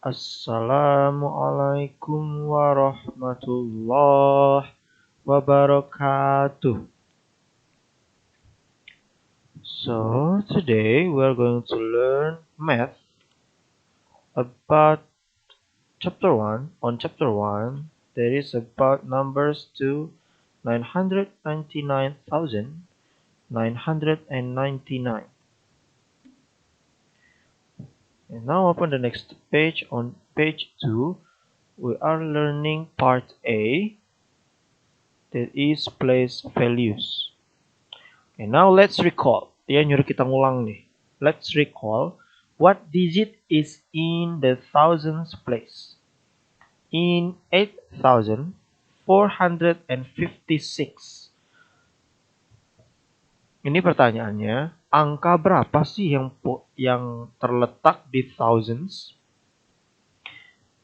Assalamualaikum warahmatullahi wabarakatuh. So today we are going to learn math about chapter 1. On chapter 1 there is about numbers to 999,999. And now open the next page. On page 2 we are learning part A, that is place values. Okay, now let's recall. Dia nyuruh kita ngulang nih. Let's recall what digit is in the thousands place. In 8,456. Ini pertanyaannya, angka berapa sih yang terletak di thousands?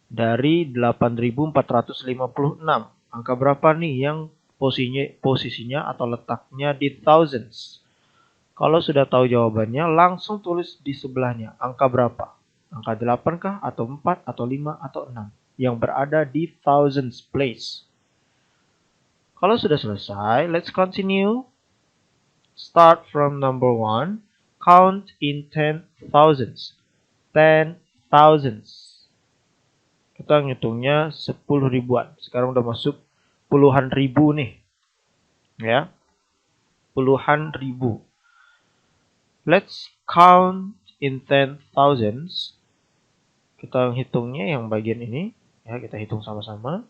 Dari 8.456. Angka berapa nih yang posisinya atau letaknya di thousands? Kalau sudah tahu jawabannya, langsung tulis di sebelahnya. Angka berapa? Angka 8 kah? Atau 4? Atau 5? Atau 6? Yang berada di thousands place. Kalau sudah selesai, let's continue. Start from number 1. Count in 10,000s. 10,000s. Kita ngitungnya 10 ribuan. Sekarang udah masuk puluhan ribu nih. Ya. Puluhan ribu. Let's count in 10,000s. Kita hitungnya yang bagian ini. Ya, kita hitung sama-sama.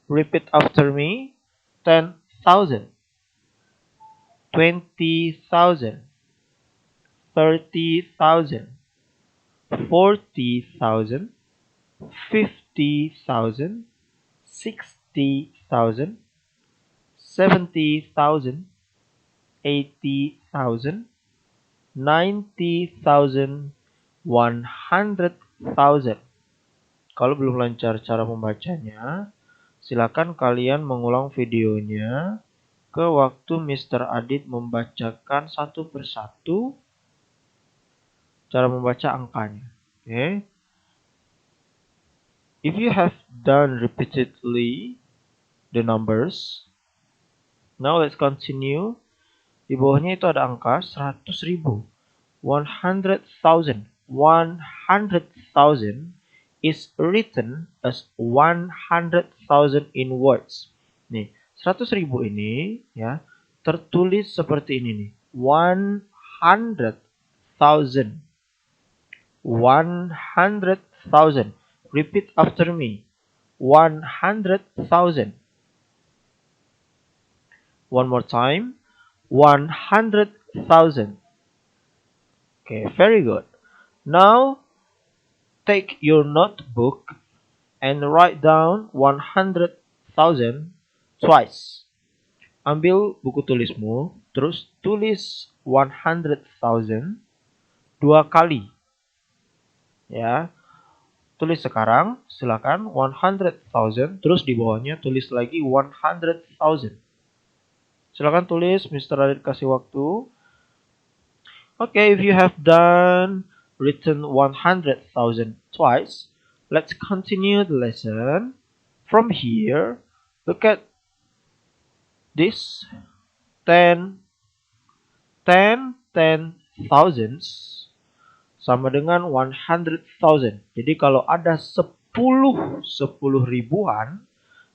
Repeat after me. 10,000. 20,000. 30,000. 40,000. 50,000. 60,000. 70,000. 80,000. 90,000. 100,000. Kalau belum lancar cara membacanya, silakan kalian mengulang videonya ke waktu Mr. Adit membacakan satu persatu cara membaca angkanya. Okay? If you have done repeatedly the numbers, now let's continue. Di bawahnya itu ada angka 100.000. 100,000. 100,000 is written as 100,000 in words. Nih, 100.000 ini ya tertulis seperti ini nih. 100,000. 100,000. Repeat after me. 100,000. One more time. 100,000. Okay, very good. Now, take your notebook and write down 100,000 twice. Ambil buku tulismu, terus tulis 100,000 dua kali. Ya. Tulis sekarang, silakan 100,000, terus di bawahnya tulis lagi 100,000. Silakan tulis, Mr. Adit kasih waktu. Okay, if you have written 100,000 twice, let's continue the lesson. From here, look at this 10 thousands sama dengan 100,000. Jadi kalau ada 10 ribuan,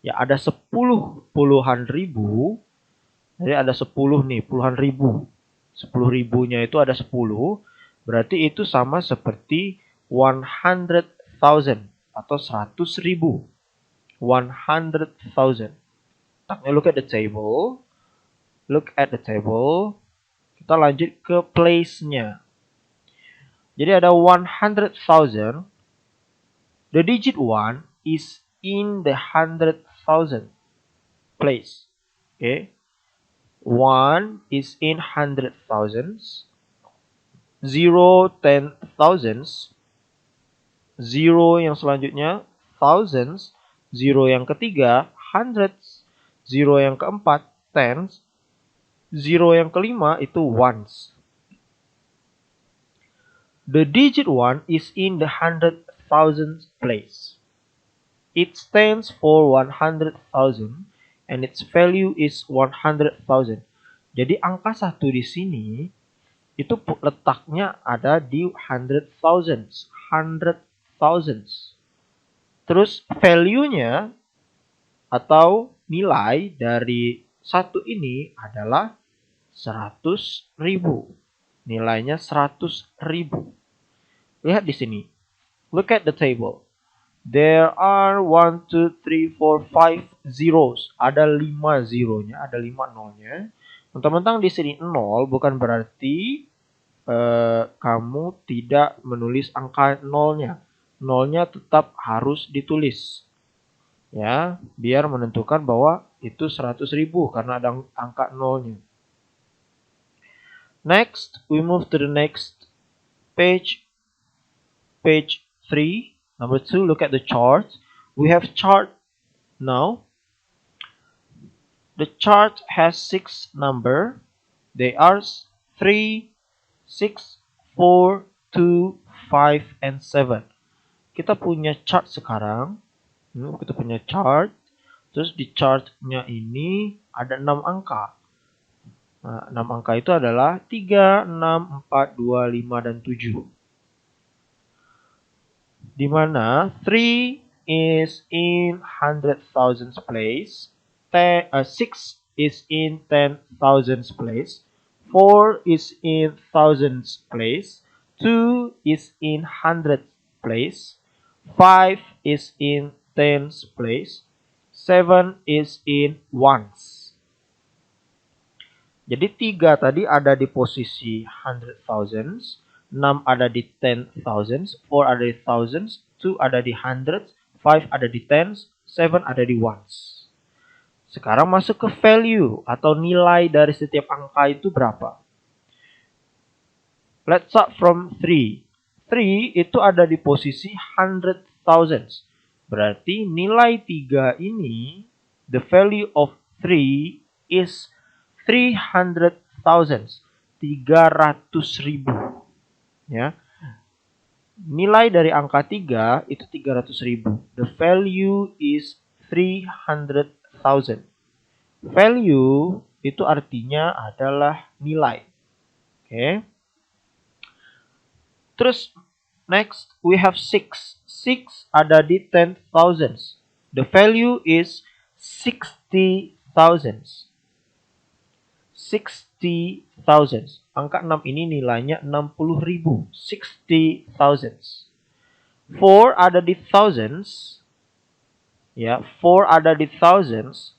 ya ada 10 puluhan ribu. Jadi ada 10 nih, puluhan ribu. 10 ribunya itu ada 10, berarti itu sama seperti 100,000 atau 100.000. 100,000. Now look at the table. Look at the table. Kita lanjut ke place-nya. Jadi ada 100,000. The digit 1 is in the 100,000 place. Okay. 1 is in 100,000s. 0, 10,000s. 0 yang selanjutnya thousands. 0 yang ketiga hundreds. 0 yang keempat tens. 0 yang kelima itu ones. The digit 1 is in the 100,000 100,000th place. It stands for 100,000 and its value is 100,000. Jadi angka 1 di sini itu letaknya ada di 100,000s. Terus value-nya atau nilai dari 1 ini adalah 100.000. Nilainya 100.000. Lihat di sini. Look at the table. There are 1, 2, 3, 4, 5 zeros. Ada 5 zeronya, ada 5 nolnya. Teman-teman di sini 0 bukan berarti kamu tidak menulis angka nolnya. Nolnya tetap harus ditulis. Ya, biar menentukan bahwa itu 100.000 karena ada angka nolnya. Next, we move to the next page. Page 3. Number 2, look at the chart. We have chart now. The chart has 6 number. They are 3, 6, 4, 2, 5, and 7. Kita punya chart sekarang. Kita punya chart. Terus di chartnya ini ada 6 angka. Nah, 6 angka itu adalah 3, 6, 4, 2, 5, dan 7. Di mana 3 is in 100,000th place, 6 is in 10,000th place, 4 is in 1000th place, 2 is in 100th place, 5 is in 10th place, 7 is in ones. Jadi 3 tadi ada di posisi 100,000s, 6 ada di 10,000s, 4 ada di thousands, 2 ada di hundreds, 5 ada di tens, 7 ada di ones. Sekarang masuk ke value atau nilai dari setiap angka itu berapa. Let's start from 3. 3 itu ada di posisi 100,000s. Berarti nilai 3 ini, the value of 3 is 300,000, 300.000. Ya. Nilai dari angka 3 itu 300.000. The value is 300,000. Value itu artinya adalah nilai. Oke. Terus next we have 6. 6 ada di 10,000s. The value is 60,000. 60,000. Angka 6 ini nilainya 60.000. 60,000. 4 ada di thousands. Ya, 4 ada di thousands.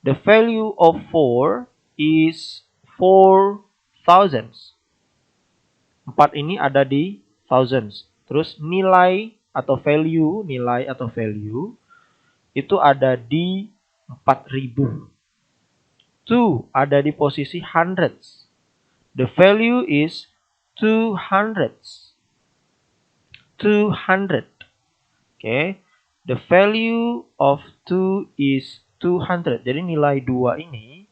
The value of 4 is 4,000. 4 ini ada di thousands. Terus nilai atau value itu ada di 4.000. 2 ada di posisi hundreds. The value is 200. 200. Okay. The value of 2 is 200. Jadi nilai 2 ini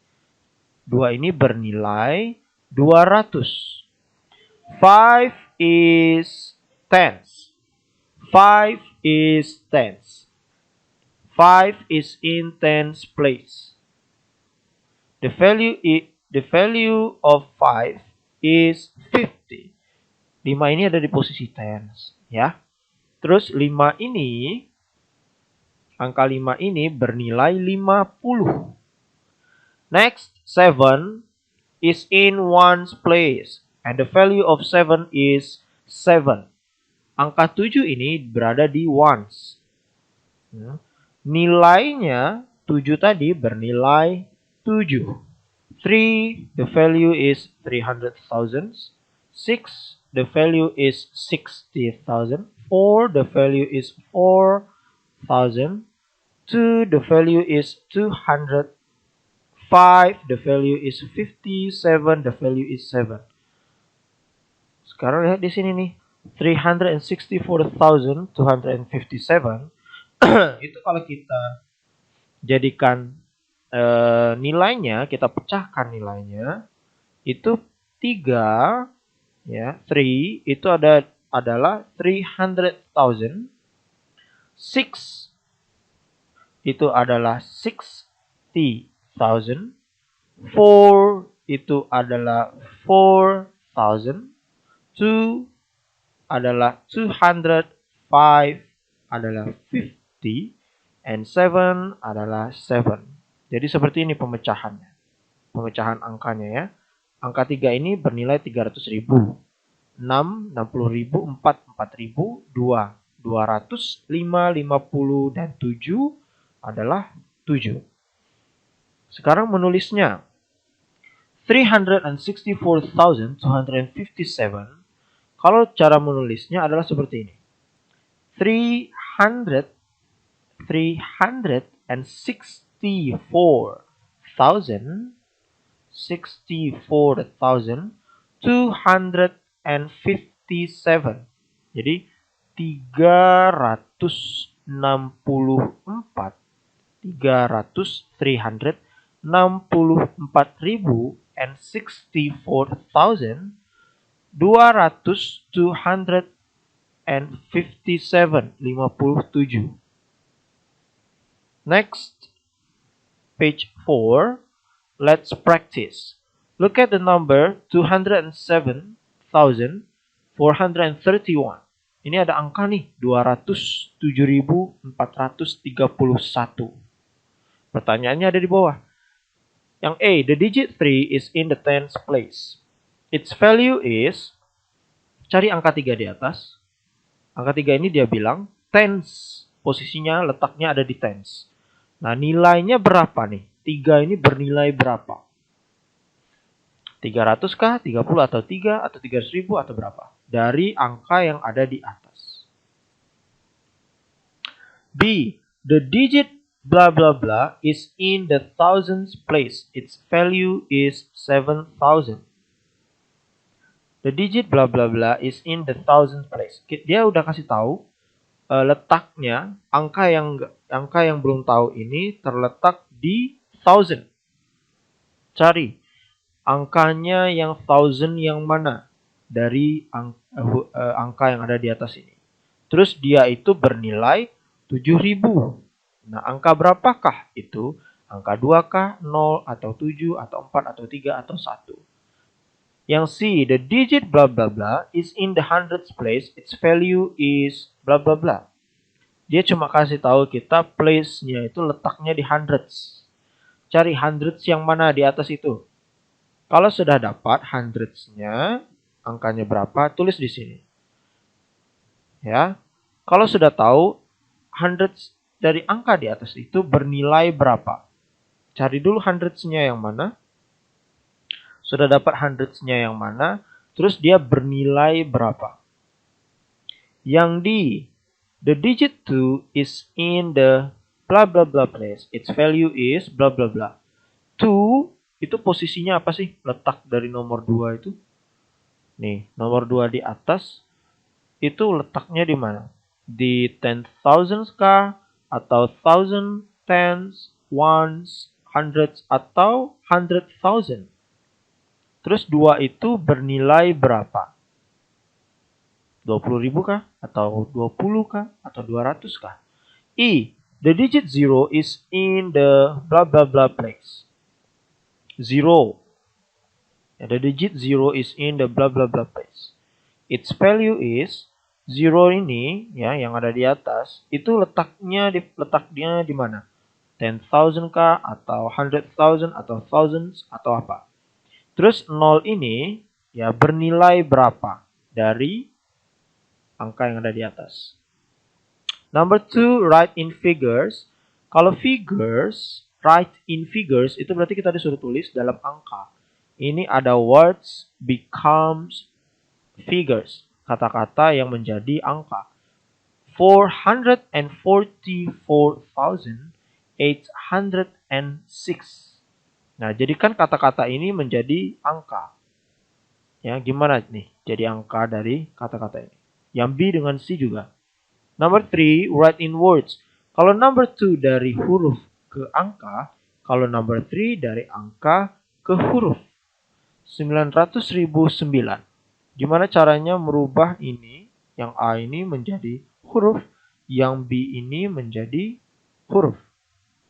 bernilai 200. 5 is tens. 5 is tens. 5 is in tens place. The value of 5 is 50. 5 ini ada di posisi tens, ya. Terus 5 ini, angka 5 ini bernilai 50. Next, 7 is in ones place and the value of 7 is 7. Angka 7 ini berada di ones. Nilainya 7 tadi bernilai 7. 3, the value is 300,000. 6, the value is 60,000. 4, the value is 4,000. 2, the value is 200. 5, the value is 50. 7, the value is 7. Sekarang lihat di sini nih. 364,257. Itu kalau kita jadikan nilainya, kita pecahkan nilainya, itu 3, ya, 3 itu adalah 300,000 6 itu adalah 60,000. 4 itu adalah 4,000. 2 adalah 200. 5 adalah 50. And 7 adalah 7. Jadi seperti ini pemecahannya. Pemecahan angkanya ya. Angka 3 ini bernilai 300.000. 6, 60.000, 4, 4.000, 2, 200, 5, 50, dan 7 adalah 7. Sekarang menulisnya. 364,257. Kalau cara menulisnya adalah seperti ini. 364,257. Jadi 364,257. Next, page 4. Let's practice. Look at the number 207,431. Ini ada angka nih, 207.431. Pertanyaannya ada di bawah. Yang A, the digit 3 is in the tens place. Its value is, cari angka 3 di atas. Angka 3 ini dia bilang tens, posisinya letaknya ada di tens. Nah, nilainya berapa nih? 3 ini bernilai berapa? 300 kah? 30 atau 3 atau 300.000 atau berapa? Dari angka yang ada di atas. B, the digit blah blah blah is in the thousands place. Its value is 7,000. The digit blah blah blah is in the thousands place. Dia udah kasih tahu letaknya. Angka yang belum tahu ini terletak di thousand. Cari angkanya yang thousand yang mana dari angka yang ada di atas ini. Terus dia itu bernilai 7.000. Nah, angka berapakah itu? Angka 2 kah, 0 atau 7 atau 4 atau 3 atau 1? Yang C, the digit blah blah blah is in the hundreds place. Its value is blah blah blah. Dia cuma kasih tahu kita place-nya itu letaknya di hundreds. Cari hundreds yang mana di atas itu. Kalau sudah dapat hundreds-nya, angkanya berapa, tulis di sini. Ya. Kalau sudah tahu hundreds dari angka di atas itu bernilai berapa. Cari dulu hundreds-nya yang mana. Sudah dapat hundreds-nya yang mana, terus dia bernilai berapa. Yang D, the digit 2 is in the blah blah blah place. Its value is blah blah blah. 2 itu posisinya apa sih? Letak dari nomor 2 itu. Nih, nomor 2 di atas itu letaknya di mana? Di 10,000 kah? Atau thousand, tens, ones, hundreds, atau 100,000? Terus 2 itu bernilai berapa? 20.000 kah? Atau 20 kah? Atau 200 kah? E, the digit 0 is in the blah blah blah place. 0. The digit 0 is in the blah blah blah place. Its value is 0 ini ya yang ada di atas itu letaknya di mana? 10,000 kah atau 100,000 atau thousands atau apa? Terus 0 ini ya bernilai berapa dari angka yang ada di atas. Number 2, write in figures. Kalau figures, write in figures itu berarti kita disuruh tulis dalam angka. Ini ada words becomes figures. Kata-kata yang menjadi angka. 444,806. Nah, jadikan kata-kata ini menjadi angka. Ya, gimana nih jadi angka dari kata-kata ini? Yang B dengan C juga. Number 3, write in words. Kalau number 2 dari huruf ke angka, kalau number 3 dari angka ke huruf. 900.009. Gimana caranya merubah ini, yang A ini menjadi huruf? Yang B ini menjadi huruf.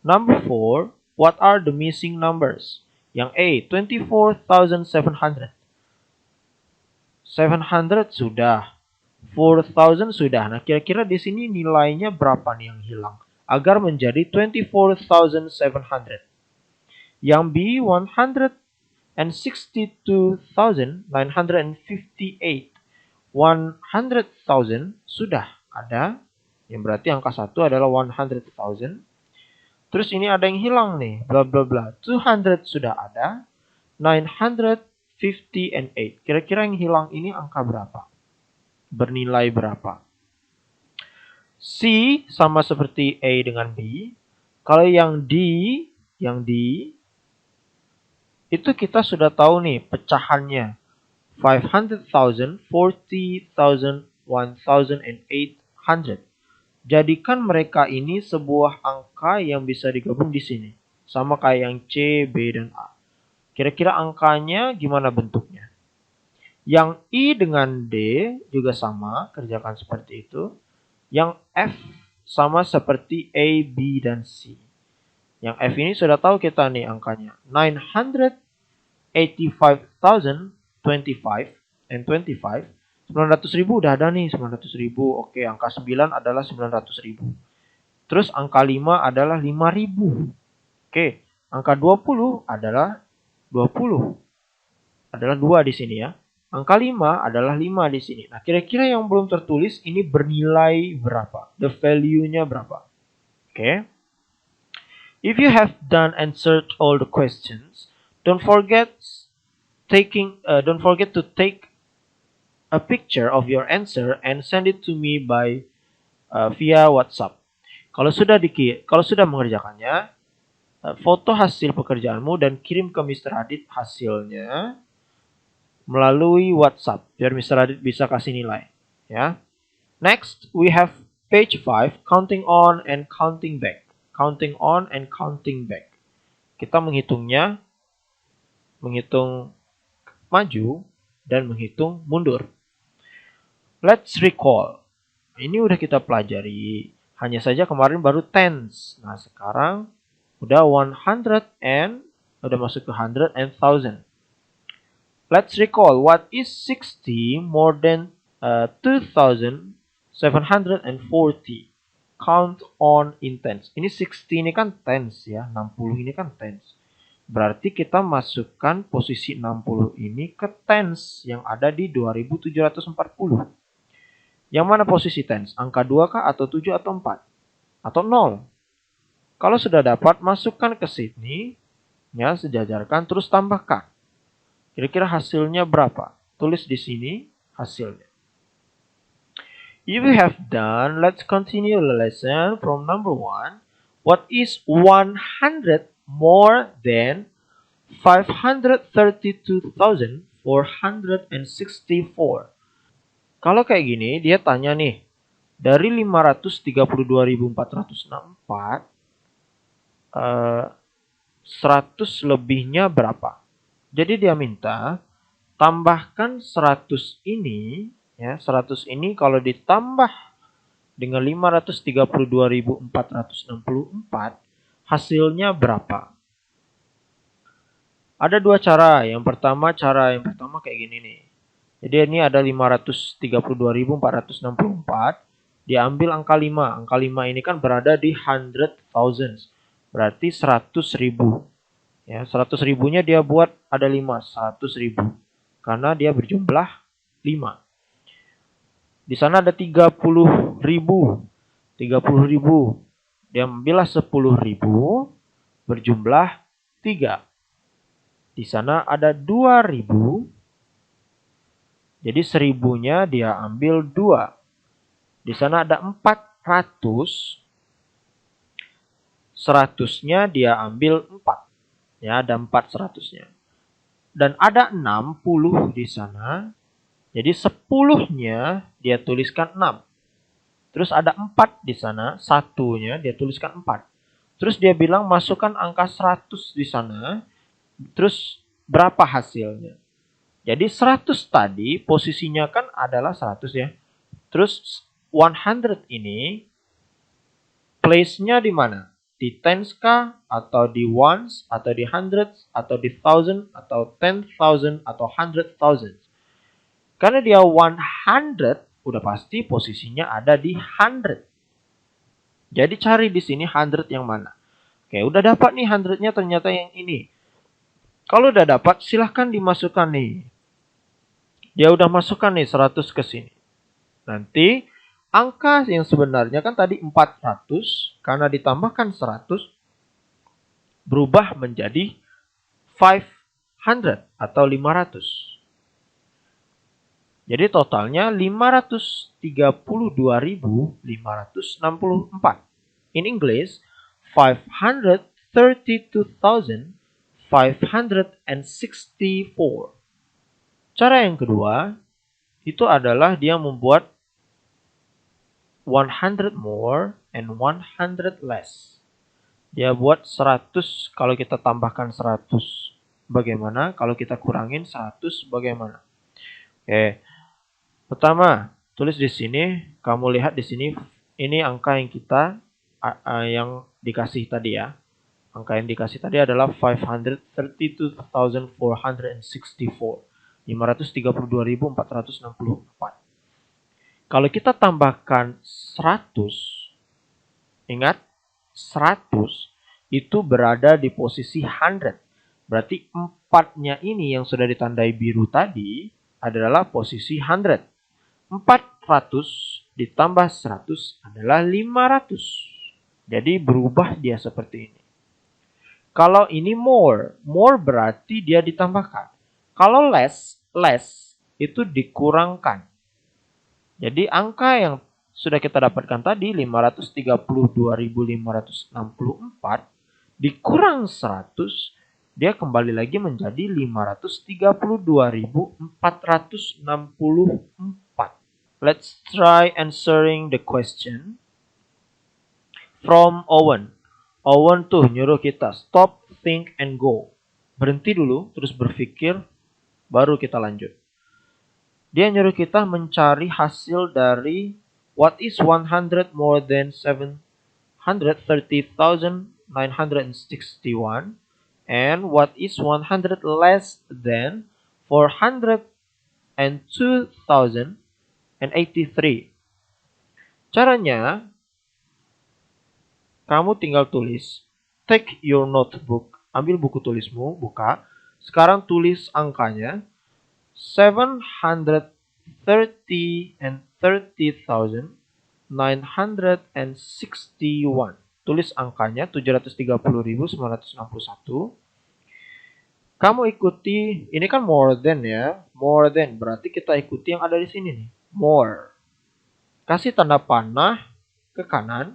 Number 4, what are the missing numbers? Yang A, 24,700. 700 sudah. 4,000 sudah. Nah, kira-kira di sini nilainya berapa nih yang hilang? Agar menjadi 24,700. Yang B, 162,958. 100,000 sudah ada. Yang berarti angka 1 adalah 100,000. Terus ini ada yang hilang nih. Bla bla bla. 200 sudah ada. 950 and 8. Kira-kira yang hilang ini angka berapa? Bernilai berapa? C sama seperti A dengan B. Kalau yang D itu kita sudah tahu nih pecahannya. 500,000, 40,000, 1,000, and 800. Jadikan mereka ini sebuah angka yang bisa digabung di sini. Sama kayak yang C, B, dan A. Kira-kira angkanya gimana bentuknya? Yang I dengan D juga sama, kerjakan seperti itu. Yang F sama seperti A, B, dan C. Yang F ini sudah tahu kita nih angkanya. 985,025 and 25. 900.000 udah ada nih, 900.000. Oke, angka 9 adalah 900.000. Terus angka 5 adalah 5.000. Oke, angka 20 adalah 20. Adalah 2 di sini ya. Angka 5 adalah 5 di sini. Nah, kira-kira yang belum tertulis ini bernilai berapa? The value-nya berapa? Oke. If you have done answered all the questions, don't forget to take a picture of your answer and send it to me by via WhatsApp. Kalau sudah mengerjakannya, foto hasil pekerjaanmu dan kirim ke Mr. Adit hasilnya melalui WhatsApp biar Mr. Adit bisa kasih nilai, ya. Next, we have page 5, counting on and counting back. Counting on and counting back. Kita menghitung maju dan menghitung mundur. Let's recall. Ini udah kita pelajari. Hanya saja kemarin baru tens. Nah, sekarang udah 100 and udah masuk ke 100 and 1000. Let's recall, what is 60 more than 2,740? Count on in tens. Ini 60 ini kan tens ya, 60 ini kan tens. Berarti kita masukkan posisi 60 ini ke tens yang ada di 2740. Yang mana posisi tens? Angka 2 kah atau 7 atau 4? Atau 0? Kalau sudah dapat, masukkan ke sini, ya, sejajarkan, terus tambahkan. Kira-kira hasilnya berapa? Tulis di sini hasilnya. If you have done, let's continue the lesson from number 1. What is 100 more than 532,464? Kalau kayak gini, dia tanya nih, dari 532.464, 100 lebihnya berapa? Jadi dia minta tambahkan 100 ini, ya, 100 ini kalau ditambah dengan 532.464, hasilnya berapa? Ada dua cara. Yang pertama kayak gini nih. Jadi ini ada 532.464. Diambil angka 5. Angka 5 ini kan berada di 100,000. Berarti 100.000. Ya, 100.000-nya dia buat ada 5. 100.000. Karena dia berjumlah 5. Di sana ada 30.000. 30.000. Dia ambillah 10.000 berjumlah 3. Di sana ada 2.000. Jadi 1.000-nya dia ambil 2. Di sana ada 400. 100-nya dia ambil 4. Ya, ada 4 100-nya. Dan ada 60 di sana. Jadi 10-nya dia tuliskan 6. Terus ada 4 di sana. 1-nya dia tuliskan 4. Terus dia bilang masukkan angka 100 di sana. Terus berapa hasilnya? Jadi 100 tadi posisinya kan adalah 100 ya. Terus 100 ini place-nya di mana? Di tens kah? Atau di ones? Atau di hundreds? Atau di thousand? Atau 10,000? Atau 100,000? Karena dia 100, udah pasti posisinya ada di 100. Jadi cari di sini 100 yang mana. Oke, udah dapat nih 100-nya ternyata yang ini. Kalau udah dapat, silahkan dimasukkan nih. Dia udah masukkan nih 100 ke sini. Nanti angka yang sebenarnya kan tadi 400, karena ditambahkan 100, berubah menjadi 500 atau 500. Jadi totalnya 532.564. In English, 532,564. Cara yang kedua, itu adalah dia membuat 100 more and 100 less. Dia buat 100 kalau kita tambahkan 100. Bagaimana? Kalau kita kurangin 100 bagaimana? Oke. Pertama, tulis di sini, kamu lihat di sini, ini angka yang kita yang dikasih tadi ya. Angka yang dikasih tadi adalah 532,464. 532.464. Kalau kita tambahkan 100, ingat 100 itu berada di posisi 100. Berarti 4-nya ini yang sudah ditandai biru tadi adalah posisi 100. 400 ditambah 100 adalah 500. Jadi berubah dia seperti ini. Kalau ini more berarti dia ditambahkan. Kalau less itu dikurangkan. Jadi angka yang sudah kita dapatkan tadi 532.564 dikurang 100, dia kembali lagi menjadi 532.464. Let's try answering the question from Owen. Owen tuh nyuruh kita stop, think, and go. Berhenti dulu, terus berpikir, baru kita lanjut. Dia nyuruh kita mencari hasil dari what is 100 more than 730,961 and what is 100 less than 402,083. Caranya, kamu tinggal tulis. Take your notebook. Ambil buku tulismu, buka. Sekarang tulis angkanya. 730,961. Tulis angkanya 730.961. Kamu ikuti, ini kan more than ya. More than, berarti kita ikuti yang ada di sini nih. More. Kasih tanda panah ke kanan.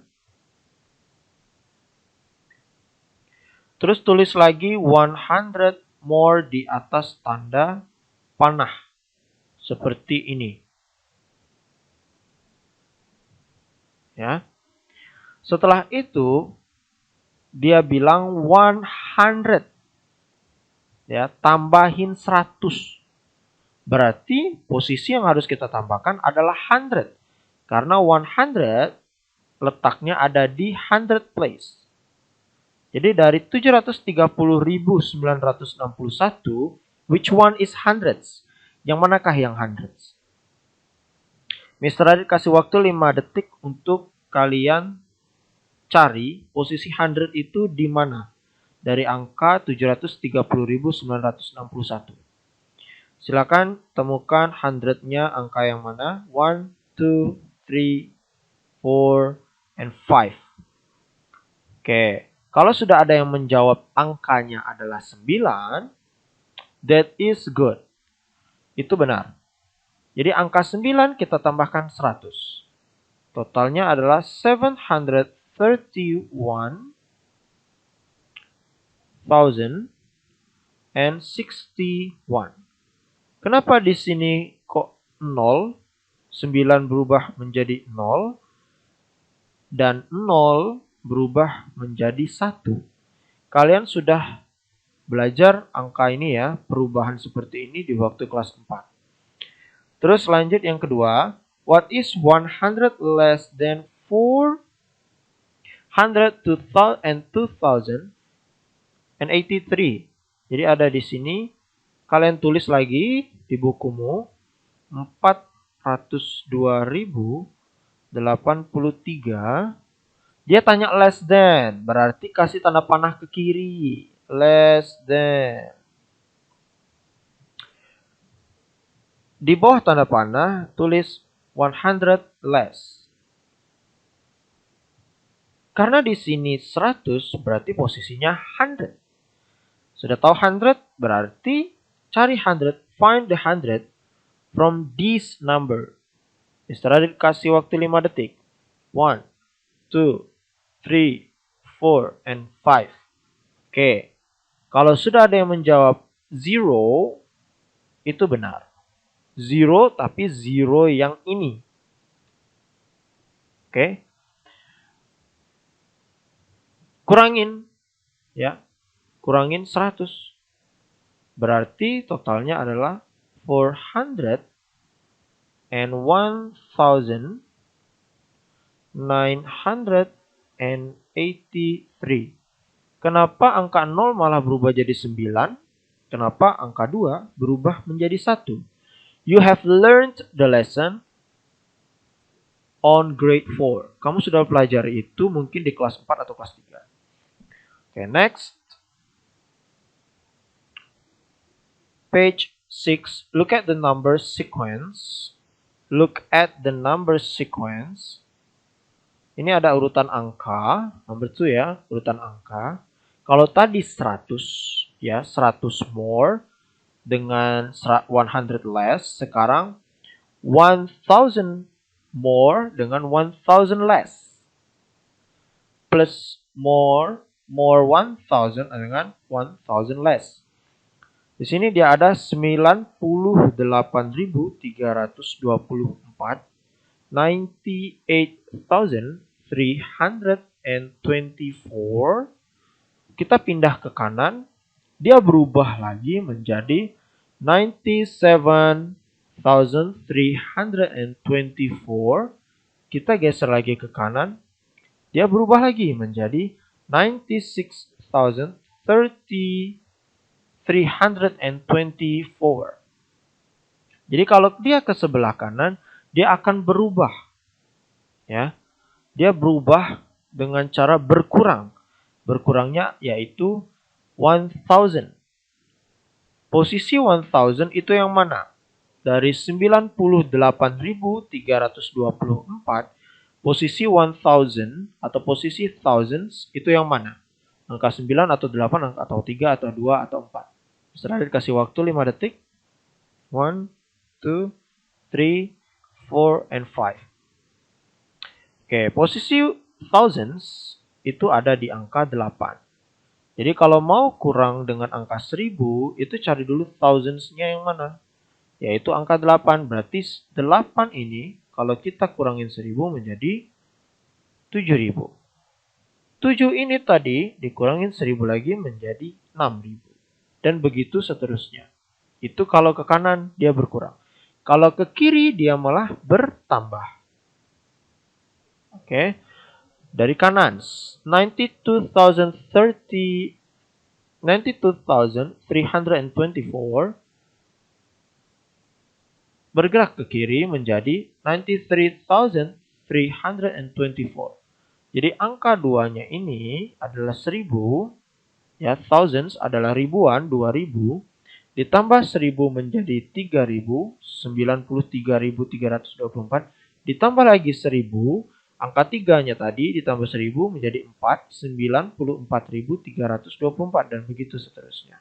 Terus tulis lagi 100 more di atas tanda panah. Seperti ini. Ya. Setelah itu, dia bilang 100. Ya, tambahin 100. Berarti posisi yang harus kita tambahkan adalah 100. Karena 100 letaknya ada di 100 place. Jadi dari 730.961, which one is hundreds? Yang manakah yang hundreds? Mr. Radit kasih waktu 5 detik untuk kalian cari posisi 100 itu di mana? Dari angka 730.961. Silakan temukan 100-nya angka yang mana? 1, 2, 3, 4, and 5. Oke. Kalau sudah ada yang menjawab angkanya adalah 9, that is good. Itu benar. Jadi angka 9 kita tambahkan 100. Totalnya adalah 731,061. Kenapa di sini kok 0? 9 berubah menjadi 0 dan 0 berubah menjadi 1. Kalian sudah belajar angka ini ya, perubahan seperti ini di waktu kelas 4. Terus lanjut yang kedua, what is 100 less than 100, 2000, and 2083. Jadi ada di sini, kalian tulis lagi di bukumu 402.083. Dia tanya less than, berarti kasih tanda panah ke kiri. Less than. Di bawah tanda panah tulis 100 less. Karena di sini 100 berarti posisinya 100. Sudah tahu 100 berarti cari 100, find the 100 from this number. Istirahat dikasih waktu 5 detik. 1, 2, 3, 4, and 5. Oke. Kalau sudah ada yang menjawab 0, itu benar. 0 tapi 0 yang ini. Oke. Kurangin. Ya. Kurangin 100. Berarti totalnya adalah 400 and 1983. Kenapa angka 0 malah berubah jadi 9? Kenapa angka 2 berubah menjadi 1? You have learned the lesson on grade 4. Kamu sudah pelajari itu mungkin di kelas 4 atau kelas 3. Okay, next. Page 6. Look at the number sequence. Look at the number sequence. Ini ada urutan angka. Number 2 ya, urutan angka. Kalau tadi 100, ya 100 more dengan 100 less. Sekarang 1000 more dengan 1000 less. Plus more 1000 dengan 1000 less. Di sini dia ada 98.324, 98,324. Kita pindah ke kanan, dia berubah lagi menjadi 97,324. Kita geser lagi ke kanan, dia berubah lagi menjadi 96,324. Jadi kalau dia ke sebelah kanan, dia akan berubah. Ya. Dia berubah dengan cara berkurang. Berkurangnya yaitu 1000. Posisi 1000 itu yang mana? Dari 98.324, posisi 1000 atau posisi thousands itu yang mana? Angka 9 atau 8 atau 3 atau 2 atau 4. Setelah dikasih waktu 5 detik. 1, 2, 3, 4, and 5. Oke, posisi thousands itu ada di angka 8. Jadi kalau mau kurang dengan angka 1000, itu cari dulu thousands-nya yang mana? Yaitu angka 8. Berarti 8 ini kalau kita kurangin 1000 menjadi 7000. 7 ini tadi dikurangin 1000 lagi menjadi 6000. Dan begitu seterusnya. Itu kalau ke kanan dia berkurang. Kalau ke kiri dia malah bertambah. Oke. Dari kanan 92,324 bergerak ke kiri menjadi 93,324. Jadi angka 2-nya ini adalah 1000. Ya, thousands adalah ribuan, 2000. Ditambah 1000 menjadi 3000, 93.324. Ditambah lagi 1000, angka 3-nya tadi ditambah 1000 menjadi 4, 94.324 dan begitu seterusnya.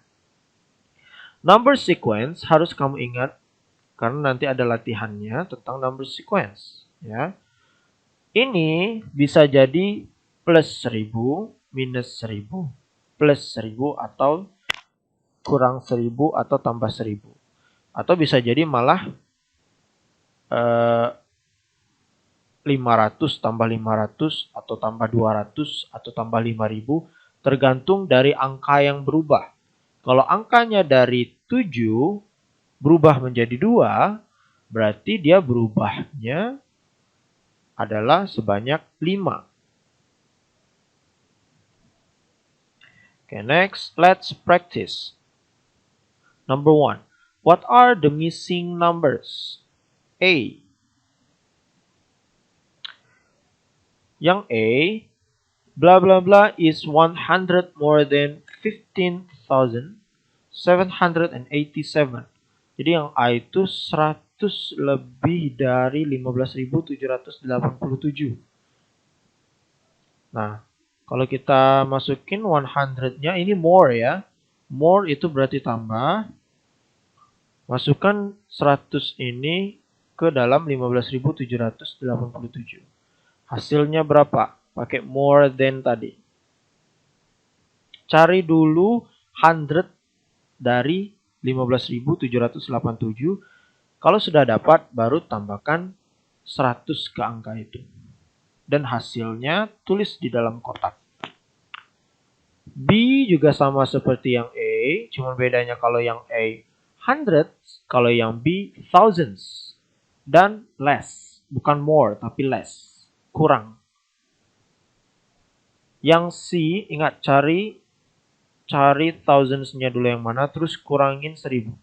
Number sequence harus kamu ingat karena nanti ada latihannya tentang number sequence, ya. Ini bisa jadi plus 1000, minus 1000, plus 1000 atau kurang 1000 atau tambah 1000. Atau bisa jadi malah 500 tambah 500 atau tambah 200 atau tambah 5000 tergantung dari angka yang berubah. Kalau angkanya dari 7 berubah menjadi 2, berarti dia berubahnya adalah sebanyak 5. Okay, next, let's practice. Number 1. What are the missing numbers? A. Yang A, blah blah blah is 100 more than 15,787. Jadi yang A itu 100 lebih dari 15.787. Nah, kalau kita masukin 100-nya ini more ya. More itu berarti tambah. Masukkan 100 ini ke dalam 15.787. Hasilnya berapa? Pakai more than tadi. Cari dulu 100 dari 15.787. Kalau sudah dapat, baru tambahkan 100 ke angka itu. Dan hasilnya tulis di dalam kotak. B juga sama seperti yang A, cuma bedanya kalau yang A hundreds, kalau yang B thousands. Dan less, bukan more tapi less, kurang. Yang C, ingat cari thousands-nya dulu yang mana, terus kurangin 1000.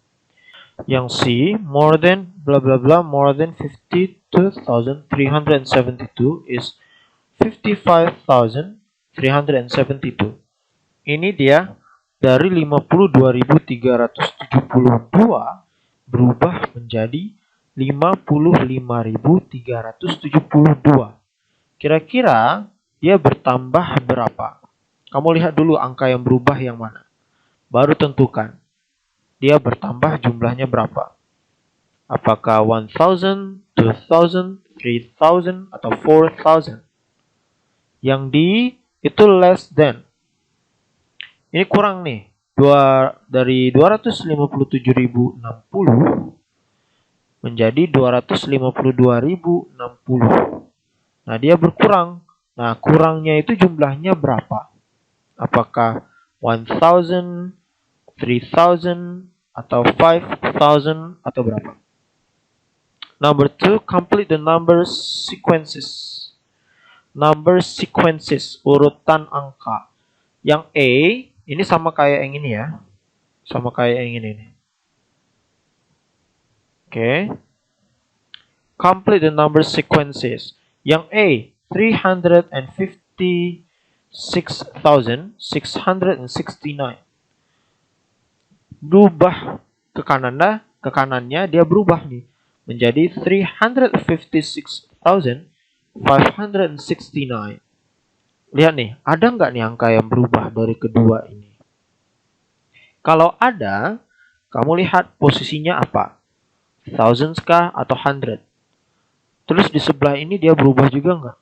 Yang C, more than blah blah blah, more than 52,372 is 55,372. Ini dia dari 52.372 berubah menjadi 55.372. Kira-kira dia bertambah berapa? Kamu lihat dulu angka yang berubah yang mana. Baru tentukan dia bertambah jumlahnya berapa. Apakah 1,000, 2,000, 3,000, atau 4,000. Yang D itu less than. Ini kurang nih. Dari 257.060 menjadi 252.060. Nah, dia berkurang. Nah, kurangnya itu jumlahnya berapa? Apakah 1,000, 3,000, atau 5,000, atau berapa? Number 2, complete the number sequences. Number sequences, urutan angka. Yang A, ini sama kayak yang ini ya. Sama kayak yang ini. Oke. Complete the number sequences. Yang A, 356,669. Berubah ke kanannya dia berubah nih menjadi 356,569. Lihat nih, ada nggak nih angka yang berubah dari kedua ini? Kalau ada, kamu lihat posisinya apa? Thousands kah atau hundred? Terus di sebelah ini dia berubah juga nggak?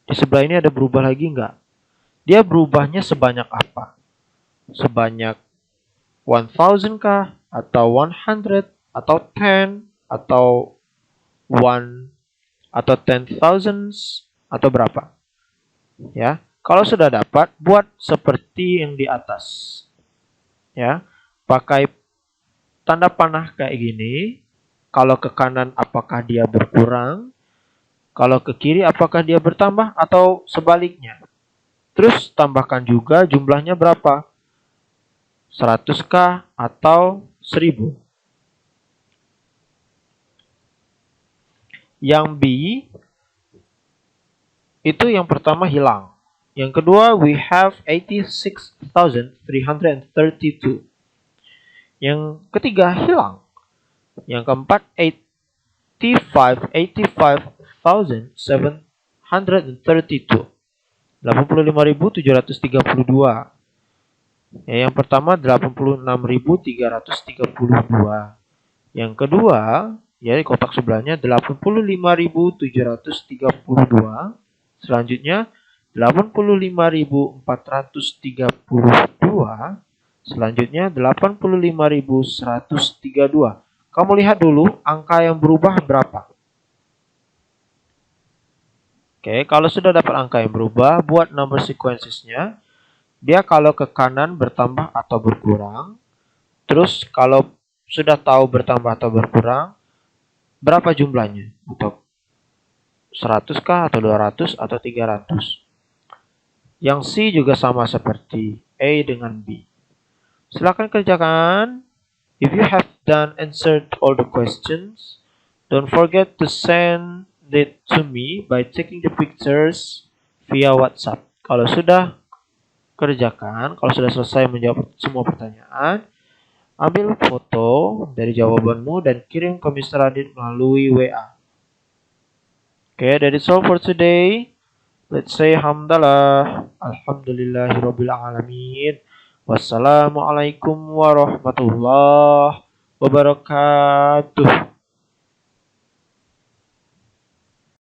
Di sebelah ini ada berubah lagi nggak? Dia berubahnya sebanyak apa? Sebanyak 1,000 kah? Atau 100? Atau 10? Atau 1? Atau 10,000s? Atau berapa? Ya, kalau sudah dapat, buat seperti yang di atas. Ya, pakai tanda panah kayak gini. Kalau ke kanan apakah dia berkurang? Kalau ke kiri apakah dia bertambah atau sebaliknya? Terus tambahkan juga jumlahnya berapa? 100 kah atau 1000? Yang B itu yang pertama hilang. Yang kedua, we have 86,332. Yang ketiga hilang. Yang keempat, 85,732. 85.732. Yang pertama 86.332. Yang kedua, ya di kotak sebelahnya 85.732. Selanjutnya 85.432. Selanjutnya 85.132. Kamu lihat dulu angka yang berubah berapa. Oke, kalau sudah dapat angka yang berubah, buat number sequencesnya. Dia kalau ke kanan bertambah atau berkurang. Terus kalau sudah tahu bertambah atau berkurang, berapa jumlahnya? Atau 100 kah? Atau 200? Atau 300? Yang C juga sama seperti A dengan B. Silakan kerjakan. If you have done answered all the questions, don't forget to send it to me by taking the pictures via WhatsApp. Kalau sudah kerjakan, kalau sudah selesai menjawab semua pertanyaan, ambil foto dari jawabanmu dan kirim ke Mr. Radit melalui WA. Okay, that is all for today. Let's say hamdalah. Alhamdulillahirabbil alamin. Wassalamualaikum warahmatullahi wabarakatuh.